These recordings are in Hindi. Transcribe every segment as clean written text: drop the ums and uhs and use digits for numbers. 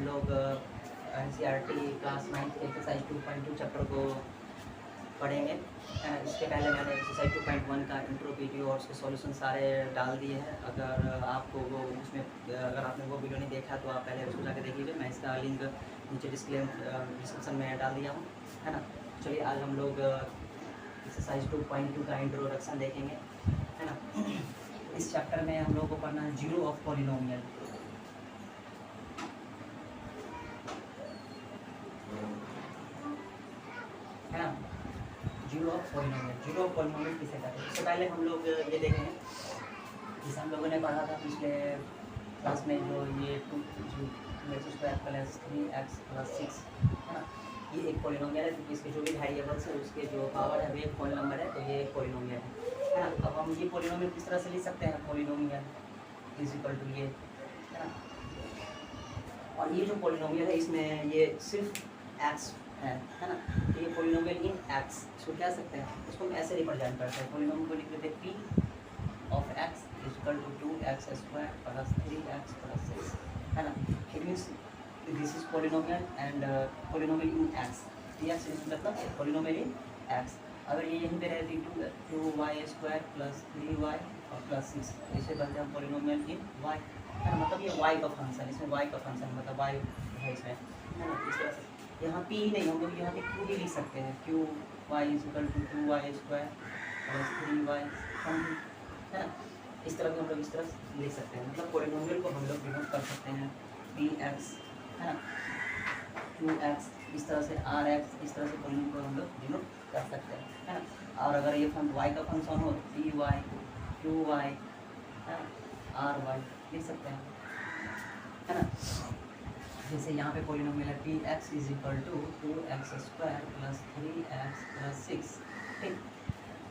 हम लोग NCERT क्लास 9 एक्सरसाइज 2.2 चैप्टर को पढ़ेंगे। इसके पहले मैंने एक्सरसाइज 2.1 का इंट्रो वीडियो और उसके सॉल्यूशन सारे डाल दिए हैं। अगर आपको वो उसमें अगर आपने वो वीडियो नहीं देखा तो आप पहले उसको जाके देख लीजिए। मैं इसका लिंक नीचे डिस्क्रिप्शन में डाल दिया हूँ, है ना। चलिए आज हम लोग एक्सरसाइज 2.2 का इंट्रोडक्शन देखेंगे, है ना। इस चैप्टर में हम लोग को पढ़ना है जीरो ऑफ पॉलिनोमियल, है ना। Zero of polynomial, zero of polynomial किसे कहते हैं। इससे पहले हम लोग ये देखेंगे, जिसे हम लोगों ने पढ़ा था पिछले क्लास में, जो ये 2x² + 3x + 6, है ना। ये एक पॉलिनोमियल है क्योंकि इसके जो भी वेरिएबल्स है उसके जो पावर है वो एक होल नंबर है, तो ये एक पॉलिनोमियल है ना। अब हम ये पॉलिनोमियल किस तरह से लिख सकते हैं, पॉलिनोमियल इज इक्वल टू ये, है ना। और ये जो पॉलिनोमियल है इसमें ये सिर्फ x है ना। तो ये पॉलिनोमियल इन x, इसको क्या सकते हैं, इसको हम ऐसे रिप्रेजेंट करते हैं। पॉलिनोमियल को लिख लेते हैं p of x equal to 2x² + 3x + 6, है ना। It means this is polynomial and polynomial in x। x is मतलब पॉलिनोमियल इन x। अगर ये यहीं पे रहती 2y² + 3y + 6, इसे बनते हैं पॉलिनोमियल इन y, है ना। मतलब ये y का फंक्शन, इसमें y का फंक्शन मतलब y है इसमें, है ना। इस तरह से यहाँ p ही नहीं, हम लोग यहाँ पे q भी लिख सकते हैं। q y = 2y² + 3y, है ना। इस तरह भी हम लोग इस तरह लिख सकते हैं। मतलब पॉलिनोमियल को हम लोग डिनोट कर सकते हैं px, है ना, qx, इस तरह से rx, इस तरह से पॉलिनोमियल को हम लोग डिनोट कर सकते हैं, है ना। और अगर ये y का फंक्शन हो तो py, qy, है ना, ry लिख सकते हैं, है ना। जैसे यहाँ पे पॉलिनोमियल है px = 2x² + 3x + 6, ठीक।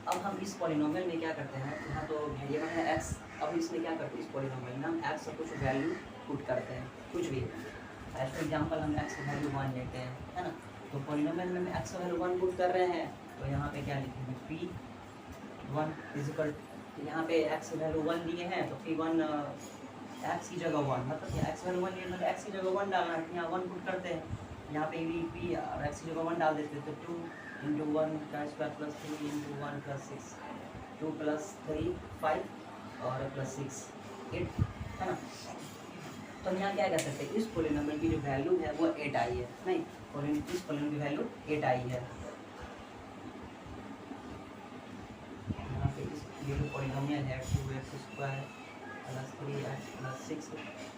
अब हम इस पॉलिनोमियल में क्या करते हैं, यहाँ तो वेरिएबल है x। अब इसमें क्या करते हैं, इस पॉलिनोमियल में हम x का कुछ वैल्यू पुट करते हैं, कुछ भी। एज फॉर एग्जाम्पल हम x का वैल्यू 1 लेते हैं, है ना। तो पॉलिनोमियल में हम x का वैल्यू 1 पुट कर रहे हैं, तो यहाँ पे क्या लिखेंगे, p1 = यहाँ पे x की वैल्यू 1 लिए हैं तो p1 x की जगह 1, मतलब यहाँ x वैल्यू 1 लिए मतलब x की जगह 1 डालना है, यहाँ 1 पुट करते हैं। यहाँ पे भी p और x की जगह 1 डाल देते हैं, तो 2 × 1 + 3 × 1 + 6, 2 + 3 5 और +6 8, है ना। तो हम यहाँ क्या कर सकते हैं, इस पॉलिनोमियल की जो वैल्यू है वो 8 आई है, नहीं, इस पॉलिनोमियल की वैल्यू 8 आई है। यहाँ पे इस ये जो पॉलिनोमियल है 2x² + 3x + 6,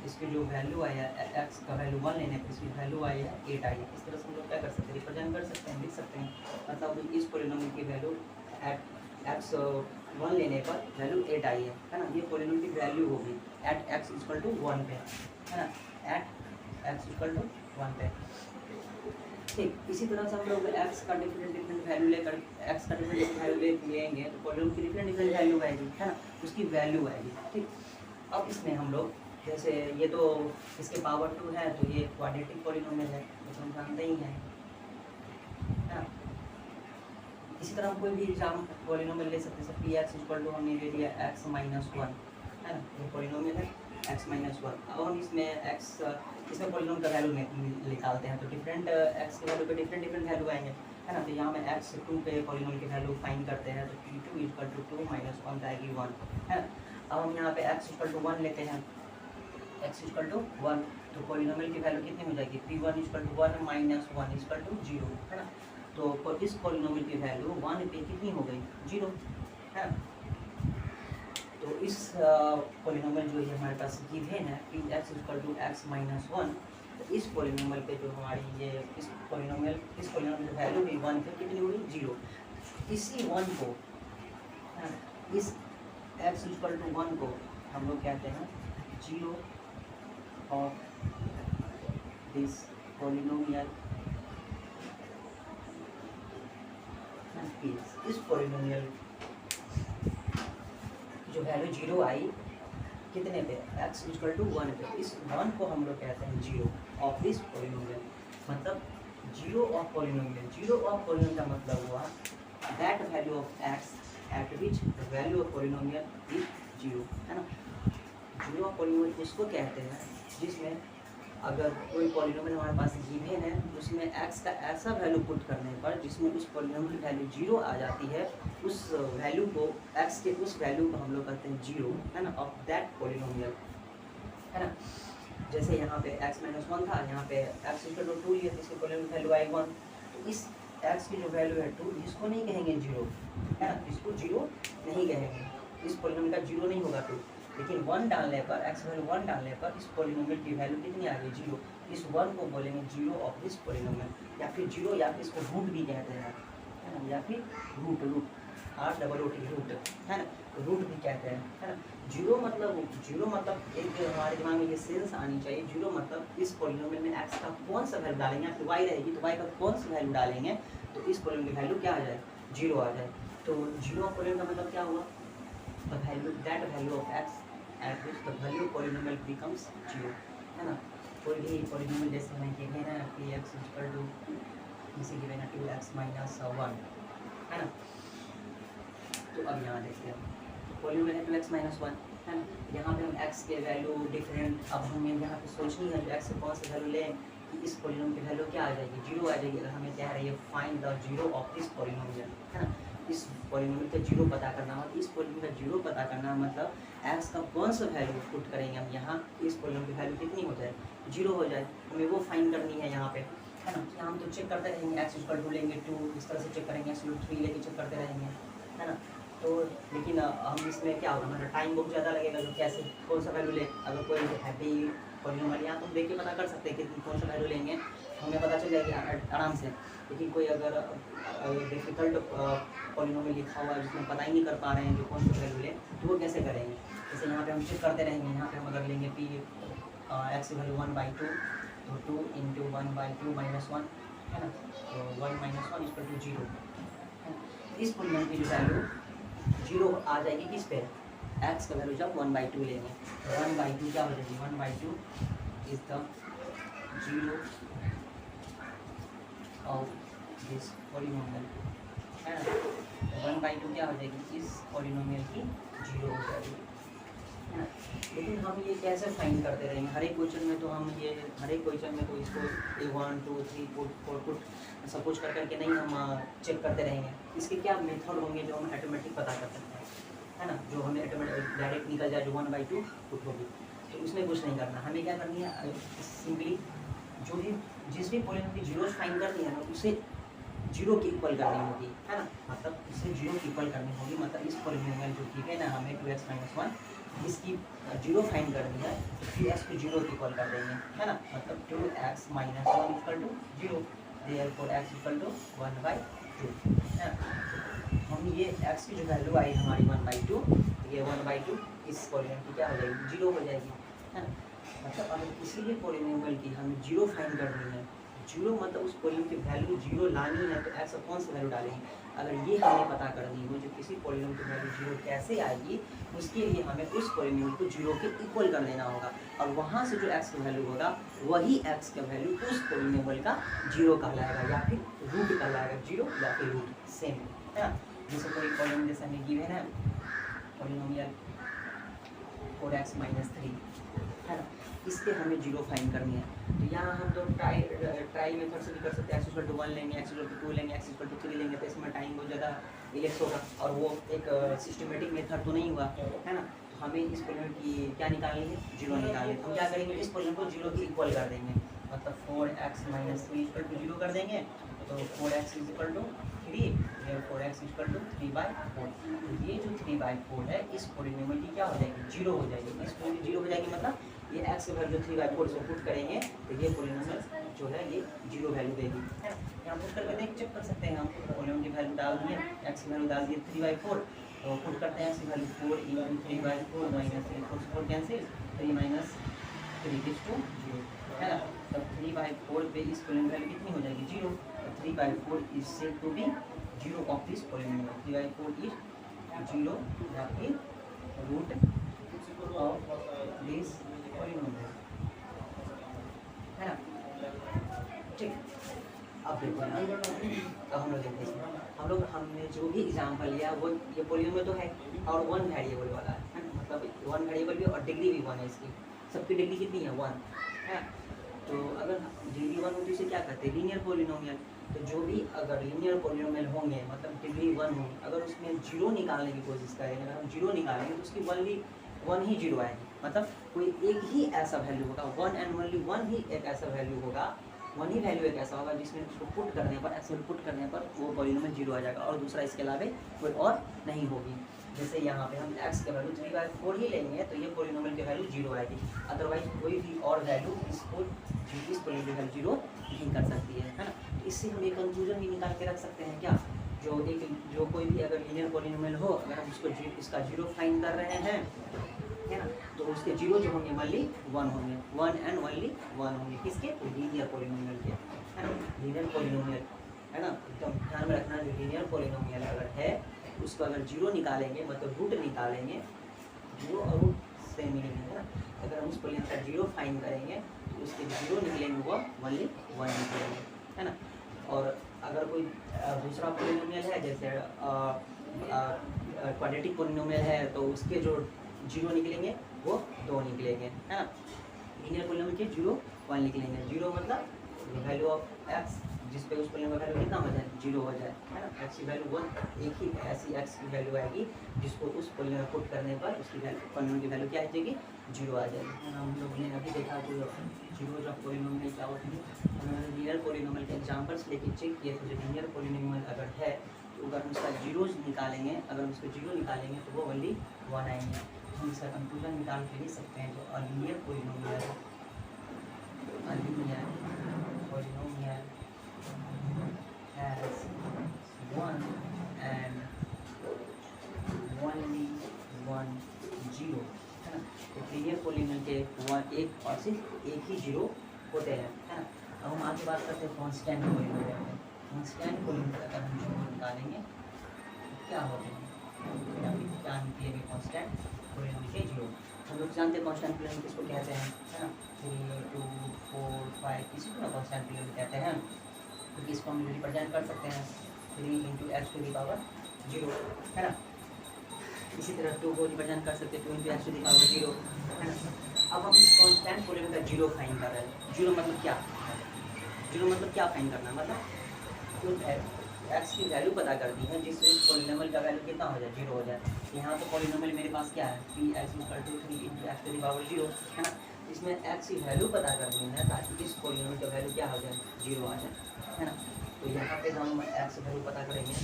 इसकी जो वैल्यू आई है, x का वैल्यू 1 लेने पर इसकी वैल्यू आई है 8 आई है। इस तरह से हम लोग क्या कर सकते हैं, रिप्रेजेंट कर सकते हैं, लिख सकते हैं। मतलब इस पॉलिनोमियल की वैल्यू एट x 1 लेने पर वैल्यू 8 आई है ना। ये पॉलिनोमियल की वैल्यू होगी एट x = 1 पे, है ना, एट x = 1 पे, ठीक। इसी तरह से हम लोग x का डिफरेंट वैल्यू लेकर x का डिफरेंट वैल्यू लेंगे तो पॉलिनोमियल की डिफरेंट वैल्यू आएगी, है ना, उसकी वैल्यू आएगी, ठीक। अब इसमें हम लोग जैसे ये तो इसके पावर 2 है तो ये क्वाड्रेटिक पॉलिनोमियल है, तो हम जानते ही हैं, है ना। इसी तरह हम कोई भी एग्जाम पॉलिनोमियल ले सकते हैं। px = हमने ले लिया x - 1, है ना, ये पॉलिनोमियल है x - 1। अब हम इसमें पॉलिनोमियल का वैल्यू निकालते हैं, तो डिफरेंट x के वैल्यू पे डिफरेंट वैल्यू आएंगे, है ना। तो यहाँ में x 2 पे पॉलिनोमियल की वैल्यू फाइंड करते हैं, तो p2 = 2 - 1 आएगी 1, है ना। अब हम यहाँ पे x = 1 लेते हैं, x = 1, तो पॉलिनोमियल की वैल्यू कितनी हो जाएगी, p1 = 1 - 1 = 0, है ना। तो इस पॉलिनोमियल की वैल्यू 1 पे कितनी हो गई, 0, है ना। तो इस पॉलिनोमियल जो ये हमारे पास गिवन है px = x - 1, तो इस पॉलिनोमियल पे जो हमारी ये इस पॉलिनोमियल की वैल्यू भी 1 पे कितनी हुई, 0। इसी 1 को, इस x = 1 को हम लोग कहते हैं जीरो ऑफ दिस पॉलिनोमियल। इस पॉलिनोमियल जो वैल्यू 0 आई कितने पे, x = 1 पे, इस 1 को हम लोग कहते हैं जीरो ऑफ दिस पॉलिनोमियल। मतलब zero of polynomial, zero of polynomial का मतलब हुआ that value of x eight which the value of polynomial is 0, है ना। जीरो ऑफ पॉलिनोमियल उसको कहते हैं जिसमें अगर कोई पॉलिनोमियल हमारे पास गिवन है उसमें x का ऐसा वैल्यू पुट करने पर जिसमें उस पॉलिनोमियल की वैल्यू 0 आ जाती है, उस वैल्यू को x के उस वैल्यू को हम लोग कहते हैं 0, है ना, ऑफ दैट पॉलिनोमियल, है ना। जैसे यहाँ पे x - 1 था, यहाँ पे x = 2 लिया, इसकी पॉलिनोमियल वैल्यू आई 1, तो इस x की जो वैल्यू है 2, इसको नहीं कहेंगे 0, है ना, इसको 0 नहीं कहेंगे, इस पॉलिनोमियल का 0 नहीं होगा 2। लेकिन 1 डालने पर, x वैल्यू 1 डालने पर इस पॉलिनोमियल की वैल्यू कितनी आ गई 0, इस 1 को बोलेंगे 0 ऑफ दिस पॉलिनोमियल, या फिर 0, या फिर इसको रूट भी कहते हैं, है ना, या फिर रूट ROOT रूट, है ना, रूट भी कहते हैं, है ना। 0 मतलब एक हमारे दिमाग में ये सेंस आनी चाहिए, 0 मतलब इस पॉलिनोमियल में x का कौन सा वैल्यू डालेंगे, या फिर y रहेगी तो y का कौन सा वैल्यू डालेंगे तो इस पॉलिनोमियल की वैल्यू क्या आ जाए, 0 आ जाए। तो 0 पॉलिनोमियल का मतलब क्या हुआ, the value that value of x at which the value polynomial becomes 0, है ना। कोई भी पॉलिनोमियल जैसे हमें गिवन है कि x = इसे गिवन है 2x - 1, है ना। तो अब यहाँ देखते हैं पॉलिनोमियल है 2x - 1, है ना। यहाँ पे हम x के वैल्यू डिफरेंट, अब हमें यहाँ पे सोचनी है x से कौन सा वैल्यू लें कि इस पॉलिनोमियल की वैल्यू क्या आ जाएगी, 0 आ जाएगी। अगर हमें कह रही है find the 0 of this polynomial, है ना, इस पॉलिनोमियल का 0 पता करना हो, इस पॉलिनोमियल का 0 पता करना मतलब x का कौन सा वैल्यू पुट करेंगे हम यहाँ, इस पॉलिनोमियल की वैल्यू कितनी हो जाए, 0 हो जाए, हमें वो फाइंड करनी है यहाँ पे, है ना। यहाँ हम तो चेक करते रहेंगे, x = 2 लेंगे 2, इस तरह से चेक करेंगे, x = 3 लेके चेक करते रहेंगे, है ना। तो लेकिन हम इसमें क्या होगा, हमारा टाइम बहुत ज़्यादा लगेगा, तो कैसे कौन सा वैल्यू ले, अगर कोई हैप्पी पॉलिनोमियल यहाँ तो देख के पता कर सकते हैं कि कौन सा वैल्यू लेंगे, हमें पता चल जाएगी आराम से। लेकिन कोई अगर डिफ़िकल्ट पॉलिनोमियल लिखा हुआ है जिसमें पता ही नहीं कर पा रहे हैं जो कौन सा वैल्यू लें, तो वो कैसे करेंगे। जैसे यहाँ पे हम चेक करते रहेंगे, यहाँ पे हम अगर लेंगे p x की वैल्यू 1/2, तो 2 × 1/2 - 1, है ना, तो 1 - 1 = 0, इस पॉलिनोमियल की जो वैल्यू 0 आ जाएगी किस पे, x का वैल्यू जब 1/2 लेंगे, 1/2 क्या हो जाएगी, 1/2 is the 0 of this polynomial, है ना। 1/2 क्या हो जाएगी, इस पॉलिनोमियल की 0 हो जाएगी, है ना। लेकिन हम ये कैसे फाइंड करते रहेंगे, हर एक क्वेश्चन में तो हम ये हर एक क्वेश्चन में तो इसको 1 2 3 4 पुट सपोज कर करके नहीं हम चेक करते रहेंगे। इसके क्या मेथड होंगे जो हम ऑटोमेटिक पता कर सकते हैं, है ना, जो हमें ऑटोमेटिक डायरेक्ट निकल जाए जो 1/2 पुट होगी, तो उसमें कुछ नहीं करना, हमें क्या करनी है, सिंपली जो भी जिस भी पॉलिनोमियल की जीरोस फाइंड करनी है ना उसे 0 की इक्वल करनी होगी, है ना, मतलब इसे 0 की इक्वल करनी होगी, मतलब इस पॉलिनोमियल जो ठीक है ना हमें 2x - 1 इसकी 0 फाइंड करनी है, तो फिर x को 0 की इक्वल कर देंगे, है ना, मतलब 2x - 1 = 0, देयरफॉर x = 1/2, है ना। हम ये x की जो वैल्यू आई हमारी 1/2, ये 1/2 इस पॉलिनोमियल की क्या हो जाएगी, 0 हो जाएगी, है ना। मतलब अगर किसी भी पॉलिनोमियल की हमें 0 फाइंड करनी है, 0 मतलब उस पॉलिनोमियल की वैल्यू 0 लानी है, तो x कौन सा वैल्यू डालेंगे। अगर ये हमें पता करनी हो जो किसी पॉलिनोमियल की वैल्यू 0 कैसे आएगी, उसके लिए हमें उस पॉलिनोमियल को 0 के इक्वल कर देना होगा, और वहाँ से जो x का वैल्यू होगा वही x का वैल्यू उस पॉलिनोमियल का 0 कहलाएगा, या फिर रूट कहलाएगा, 0 या फिर रूट, सेम, है ना। जैसे कोई पॉलिनोमियल जैसे हमें गिवन है पॉलिनोमियल 4x - 3, है ना, इसके हमें 0 फाइंड करनी है, तो यहाँ हम तो ट्राई मेथड से भी कर सकते हैं, x = 1 लेंगे, x = 2 लेंगे, x = 3 लेंगे, तो इसमें टाइम बहुत ज़्यादा इलेक्स होगा, और वो एक सिस्टमेटिक मेथड तो नहीं हुआ, है ना। तो हमें इस पॉलिनोमियल की क्या निकालनी है, 0 निकालनी है, तो हम क्या करेंगे, इस पॉलिनोमियल को 0 की इक्वल कर देंगे, मतलब 4x - 3 = 0 कर देंगे, तो 4x = 3, therefore x = 3/4, तो ये जो 3/4 है इस पॉलिनोमियल की क्या हो जाएगी, 0 हो जाएगी, इस पॉलिनोमियल 0 हो जाएगी, मतलब ये x का वैल्यू 3/4 से पुट करेंगे तो ये पॉलिनोमियल जो है ये 0 वैल्यू देगी, है ना। यहाँ पुट करके देख चेक कर सकते हैं, हम पॉलिनोमियल की वैल्यू डाल दिए, x की वैल्यू डाल दिए 3/4, तो पुट करते हैं x की वैल्यू 4 × 3/4 - 3 4 कैंसिल, 3 - 3 = 0, है ना। तब 3/4 पे इस पॉलिनोमियल वैल्यू कितनी हो जाएगी, 0, तो 3/4 is said to be 0 of this polynomial, 3/4 is 0 या फिर रूट ऑफ दिस पॉलिनोमियल, है ना। ठीक, अब देखो ना, अब हम लोग देखते हैं, हमने जो भी एग्जाम्पल लिया वो ये पॉलिनोमियल तो है और 1 वेरिएबल वाला है ना, मतलब 1 वेरिएबल भी और डिग्री भी 1 है, इसकी सबकी डिग्री कितनी है, 1 है। तो अगर डिग्री 1 होती है उसे क्या कहते हैं, लीनियर पॉलिनोमियल। तो जो भी अगर लीनियर पॉलिनोमियल होंगे मतलब डिग्री 1 होंगे, अगर उसमें जीरो निकालने की कोशिश करेंगे, अगर हम जीरो निकालेंगे तो उसकी वन ही जीरो आएगी, मतलब कोई एक ही ऐसा वैल्यू होगा, वन एंड ओनली वन ही एक ऐसा वैल्यू होगा, वन ही वैल्यू एक ऐसा होगा जिसमें उसको पुट करने पर, ऐसे पुट करने पर वो पॉलिनोमियल जीरो आ जाएगा और दूसरा इसके अलावा कोई और नहीं होगी। जैसे यहाँ पे हम x के वैल्यू 3/4 ही लेंगे तो ये पॉलिनोमियल की वैल्यू जीरो आएगी, अदरवाइज कोई भी और वैल्यू इस पॉलिनोमियल की वैल्यू जीरो नहीं कर सकती है ना। इससे हम एक कंक्लूजन भी निकाल के रख सकते हैं क्या, जो कोई भी अगर लीनियर पॉलिनोमियल हो, अगर हम इसका जीरो फाइंड कर रहे हैं है ना, तो उसके जीरो जो होंगे ओनली वन होंगे, वन एंड ओनली वन होंगे, किसके, लीनियर पॉलिनोमियल के, है ना। लीनियर पॉलिनोमियल है ना, एकदम ध्यान में रखना, जो लीनियर पॉलिनोमियल अगर है उसको अगर जीरो निकालेंगे मतलब रूट निकालेंगे, जीरो और रूट से मिलेंगे है ना, अगर हम उस पॉलिनोमियल का जीरो फाइंड करेंगे तो उसके जीरो निकलेंगे वो ओनली वन निकलेंगे, है ना। और अगर कोई दूसरा पॉलिनोमियल है जैसे क्वाड्रेटिक पॉलिनोमियल है तो उसके जो जीरो निकलेंगे वो दो निकलेंगे, है ना। लीनियर पॉलिनोमियल के जीरो वन निकलेंगे, जीरो मतलब वैल्यू ऑफ एक्स जिस पे उस पॉलिनोमियल का वैल्यू कितना हो जाए, जीरो हो जाए, है ना। एक्स की वैल्यू वन, एक ही ऐसी एक्स की वैल्यू आएगी जिसको उस पॉलिनोमियल पुट करने पर उसकी वैल्यू पॉलिनोमियल की वैल्यू क्या आ जाएगी, जीरो आ जाएगी, है ना। हम लोगों ने अभी देखा जो जीरो ऑफ पॉलिनोमियल क्या होती है, हमने लीनियर पॉलिनोमियल के एग्जांपल्स लेके चेक किए थे। जो लीनियर पॉलिनोमियल अगर है तो अगर हम उसका जीरोज निकालेंगे, अगर हम उसको जीरो निकालेंगे तो वो ओनली वन आएंगे। हम इसका कंक्लूजन निकाल के लिख सकते हैं, जो linear polynomial has one and only one zero, है ना। तो लीनियर पॉलिनोमियल के वन एक और सिर्फ एक ही जीरो होते हैं, है ना। अब हम आगे बात करते हैं कांस्टेंट पॉलिनोमियल में। कांस्टेंट पॉलिनोमियल अगर हम जीरो निकालेंगे तो क्या होते हैं, क्या निकलेंगे कांस्टेंट पॉलिनोमियल के जीरो। हम लोग जानते हैं कांस्टेंट पॉलिनोमियल किसको कहते हैं, है ना। 3, 2, 4, 5 इसी को कांस्टेंट पॉलिनोमियल कहते हैं। तो इसको हम रिप्रेजेंट कर सकते हैं 3 × x⁻0, है ना। इसी तरह 2 को रिप्रेजेंट कर सकते हैं 2 × x⁻0, है ना। अब हम इस कांस्टेंट पॉलिनोमियल का जीरो फाइंड कर रहे हैं। जीरो मतलब क्या, जीरो मतलब क्या फाइंड करना, मतलब तो x की वैल्यू पता कर दी है जिससे इस पॉलिनोमियल का वैल्यू कितना हो जाए, जीरो हो जाए। यहाँ तो पॉलिनोमियल मेरे पास क्या है, 3x = 3 × x⁻0, है ना। इसमें x की वैल्यू पता करनी है ताकि इस पॉलिनोमियल का वैल्यू क्या हो जाए, जीरो आ जाए, है ना। तो यहाँ पे हम x वैल्यू पता करेंगे,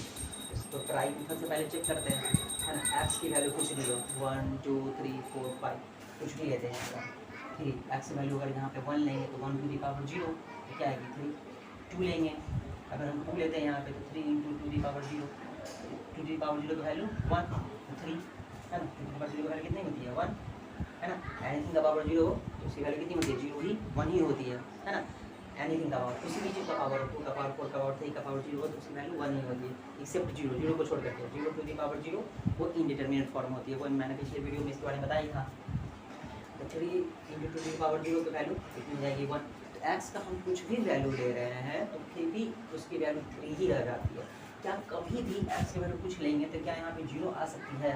इसको ट्राई मेथड से पहले चेक करते हैं, है ना। x की वैल्यू कुछ भी लो, 1, 2, 3, 4, 5 कुछ भी लेते हैं। 3 x वैल्यू अगर यहाँ पे 1 लेंगे तो 1⁻0 तो क्या आएगी 3। 2 लेंगे, अगर हम 2 लेते हैं यहाँ पे तो 3 × 2⁻0, 2⁻0 तो वैल्यू 1 तो 3, है ना। 2⁻0 की वैल्यू कितनी होती है 1, है ना। एनीथिंग का पावर 0 हो तो उसकी वैल्यू कितनी होती है, 0 ही 1 ही होती है ना। एनीथिंग का पावर किसी भी चीज़ का पावर 2 का पावर 4 का पावर 3 का पावर 0 हो तो उसकी वैल्यू 1 ही होती है, एक्सेप्ट 0 को छोड़ करके। 0⁻0 वो इनडिटरमिनेट फॉर्म होती है, वो मैंने पिछले वीडियो में इसके बारे में बताया था। तो 3 × 2⁻0 की वैल्यू कितनी हो जाएगी 1। तो x का हम कुछ भी वैल्यू ले रहे हैं तो फिर भी उसकी वैल्यू 3 ही रह जाती है। क्या कभी भी x की वैल्यू कुछ लेंगे तो क्या यहाँ पे 0 आ सकती है,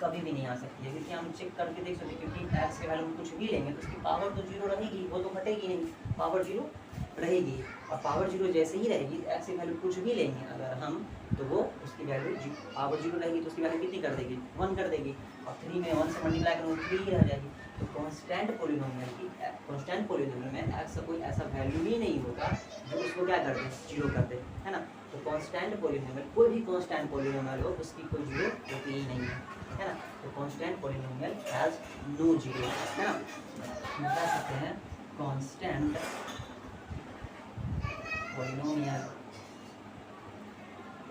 कभी भी नहीं आ सकती है, क्योंकि हम चेक करके देख सकते हैं, क्योंकि x के वैल्यू में कुछ भी लेंगे तो उसकी पावर तो 0 रहेगी, वो तो घटेगी नहीं, पावर 0 रहेगी। और पावर 0 जैसे ही रहेगी, x की वैल्यू कुछ भी लेंगे अगर हम तो वो उसकी वैल्यू पावर 0 रहेगी तो उसकी वैल्यू कितनी कर देगी, 1 कर देगी। और 3 में 1 से मल्टीप्लाई करूँगा 3 ही रह जाएगी। तो कांस्टेंट पॉलिनोमियल में x का कोई ऐसा वैल्यू ही नहीं होगा जो उसको क्या कर दे, 0 कर दे, है ना। तो कांस्टेंट पॉलिनोमियल, कोई भी कांस्टेंट पॉलिनोमियल हो उसकी कोई 0 होती ही नहीं है ना। तो कांस्टेंट पॉलिनोमियल हैज नो 0, है ना। हम कह सकते हैं कांस्टेंट पॉलिनोमियल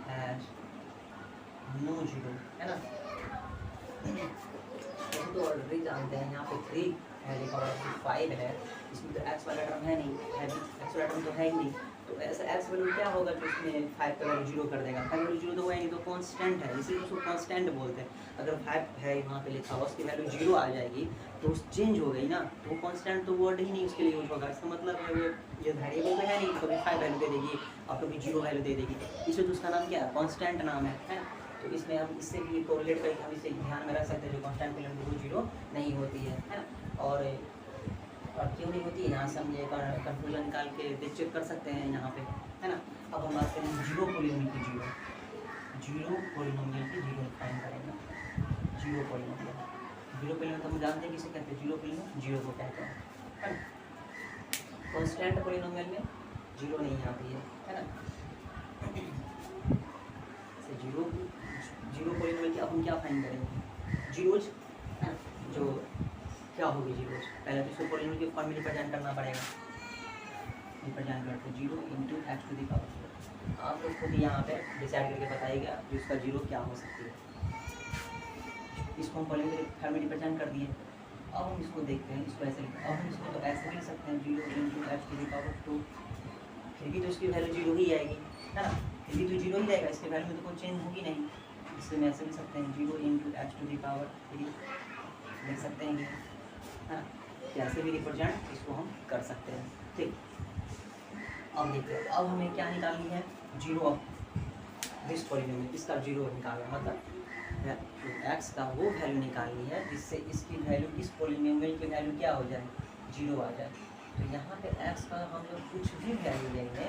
हैज नो 0, है ना। तो ऑलरेडी जानते हैं यहाँ पे 3 है, लिखा हुआ है 5 है, इसमें तो x वाला टर्म है नहीं, है भी x वाला टर्म तो है ही नहीं। तो ऐसा x वैल्यू क्या होगा जो इसमें 5 का वैल्यू 0 कर देगा, 5 वैल्यू 0 तो हुआ ही नहीं, तो कांस्टेंट है, इसीलिए उसको कांस्टेंट बोलते हैं। अगर 5 है वहाँ पे लिखा हुआ उसकी वैल्यू 0 आ जाएगी तो उस चेंज हो गई ना, तो कांस्टेंट तो वर्ड ही नहीं उसके लिए यूज होगा। इसका मतलब है वो ये वेरिएबल तो है नहीं, कभी 5 वैल्यू दे देगी और कभी 0 वैल्यू दे देगी, इसलिए तो उसका नाम क्या है, कांस्टेंट नाम है ना। तो इसमें हम इससे भी कोरिलेट करके हम इसे ध्यान में रख सकते हैं, जो कांस्टेंट पॉलिनोमियल वो 0 नहीं होती है ना। और और क्यों नहीं होती है यहाँ से हम ये कंफ्यूजन निकाल के चेक कर सकते हैं यहाँ पे, है ना। अब हम बात करेंगे जीरो पोलिनोमियल की जीरो पोलिनोमियल की जीरो फाइंड करेंगे। जीरो पोलिनोमियल तो हम जानते हैं किसे कहते हैं, जीरो पोलिनोमियल जीरो को कहते हैं, है ना। कांस्टेंट पोलिनोमियल में जीरो नहीं आती है ना। जीरो पोलिनोमियल की अब हम क्या फाइंड करेंगे, जीरोज, है ना। जो क्या होगी जीरोज, पहले तो इसको पोलिनोमियल के फॉर्म में रिप्रेजेंट करना पड़ेगा। रिप्रेजेंट करते zero into x to the power 4। आप लोग खुद यहाँ पे डिसाइड करके बताइएगा कि उसका जीरो क्या हो सकती है। इसको हम पोलिनोमियल के फॉर्म में रिप्रेजेंट कर दिए। अब हम इसको देखते हैं, इसको ऐसे, अब हम इसको तो ऐसे लिख सकते हैं, zero into x to the power 2। फिर भी तो इसकी वैल्यू जीरो ही आएगी, है ना। फिर भी तो जीरो ही रहेगा, इसके वैल्यू में तो कोई चेंज होगी नहीं। इससे हम ऐसे लिख सकते हैं, zero into x to the power 3 लिख सकते हैं, है ना। कैसे भी रिप्रेजेंट इसको हम कर सकते हैं, ठीक। अब देखते हैं, अब हमें क्या निकालनी है, जीरो ऑफ दिस पोलिनोमियल, इसका जीरो निकालना, मतलब एक्स का वो वैल्यू निकालनी है जिससे इसकी वैल्यू, इस पोलिनोमियल की वैल्यू क्या हो जाए, जीरो आ जाए। तो यहाँ पे एक्स का हम लोग कुछ भी वैल्यू लेंगे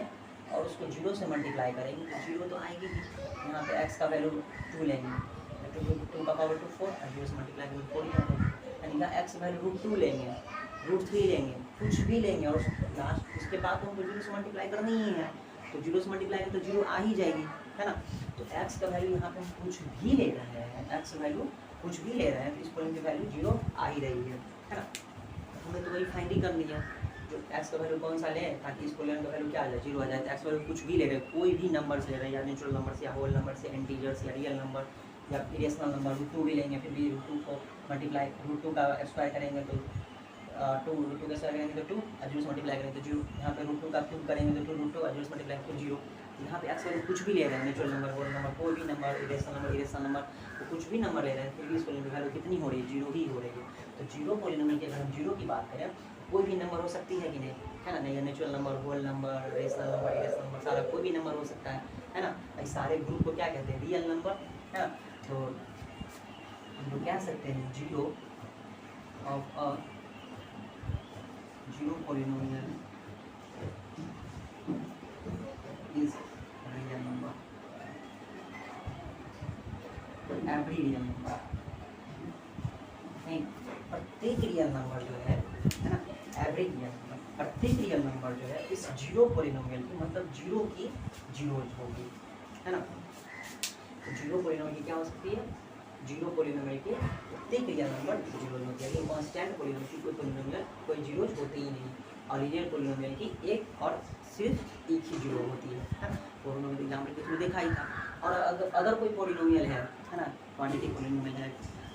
और उसको जीरो से मल्टीप्लाई करेंगे तो जीरो तो आएगी ही। यहाँ पे एक्स का वैल्यू 2 लेंगे, टू का पावर 2 4 और जीरो से मल्टीप्लाई करेंगे 4 ही आएगा। यानी यहाँ एक्स वैल्यू √2 लेंगे, √3 लेंगे, कुछ भी लेंगे और लास्ट उसके बाद तो हमको जीरो से मल्टीप्लाई करनी ही है। तो जीरो से मल्टीप्लाई करें तो जीरो आ ही जाएगी, है ना। तो एक्स का वैल्यू यहाँ पे हम कुछ भी ले रहे हैं, एक्स वैल्यू कुछ भी ले रहे हैं तो इस पॉइंट की वैल्यू जीरो आ ही रही है ना। हमें तो वही फाइंड ही करनी है, जो एक्स का वैल्यू कौन सा ले ताकि इस पॉइंट का वैल्यू क्या आ जाए, जीरो आ जाए। तो एक्स वैल्यू कुछ भी ले रहे हैं, कोई भी नंबर से ले रहे हैं, या नेचुरल नंबर से, या होल नंबर से, इंटीजर्स, या रियल नंबर, या इरेशनल नंबर। √2 भी लेंगे, फिर भी √2 को मल्टीप्लाई, √2 का स्क्वायर करेंगे तो 2, √2 का स्क्वायर करेंगे तो 2 और जीरो से मल्टीप्लाई करेंगे तो जीरो। यहाँ पे √2 का क्यूब करेंगे तो 2 √2 और जीरो से मल्टीप्लाई तो जीरो। यहाँ पे एक्स वैल्यू कुछ भी ले रहे हैं, नेचुरल नंबर, होल नंबर, कोई भी नंबर, इरेशनल नंबर, तो कुछ भी नंबर ले रहे हैं, फिर भी इस पोलिनोमियल की वैल्यू कितनी हो रही है, जीरो ही हो रही है। तो जीरो पोलिनोमियल की अगर हम जीरो की बात करें, कोई भी नंबर हो सकती है कि नहीं, है ना। नहीं, natural number, whole number, irrational number, सारा कोई भी नंबर हो सकता है ना। इस सारे ग्रुप को क्या कहते हैं, रियल नंबर, है ना। तो हम लोग कह सकते हैं zero of a zero polynomial is real number, every real number, नहीं, प्रत्येक रियल नंबर जो है ना, एवरी रियल नंबर, प्रत्येक रियल नंबर जो है इस जीरो पोलिनोमियल की, मतलब जीरो की जीरोज होगी, है ना। तो जीरो पोलिनोमियल की क्या हो सकती है, जीरो पोलिनोमियल के प्रत्येक रियल नंबर जीरोज होती है। लेकिन कांस्टेंट पोलिनोमियल की कोई पोलिनोमियल कोई जीरोज होती ही नहीं, और रियल पोलिनोमियल की एक और सिर्फ एक ही जीरो होती है ना। पोलिनोमियल एग्जाम्पल के थ्रू देखा ही था। और अगर कोई पोलिनोमियल है ना, क्वांटिटी पोलिनोमियल है,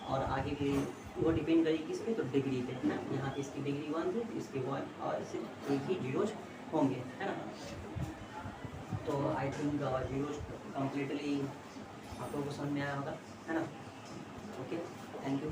और आगे भी वो डिपेंड करेगी किस पे, तो डिग्री पे, है ना। यहाँ पे इसकी डिग्री 1 थी, इसकी 1, और सिर्फ एक ही जीरोज होंगे, है ना। तो आई थिंक जीरोज कम्प्लीटली आप लोगों को समझ में आया होगा, है ना। Okay, thank you.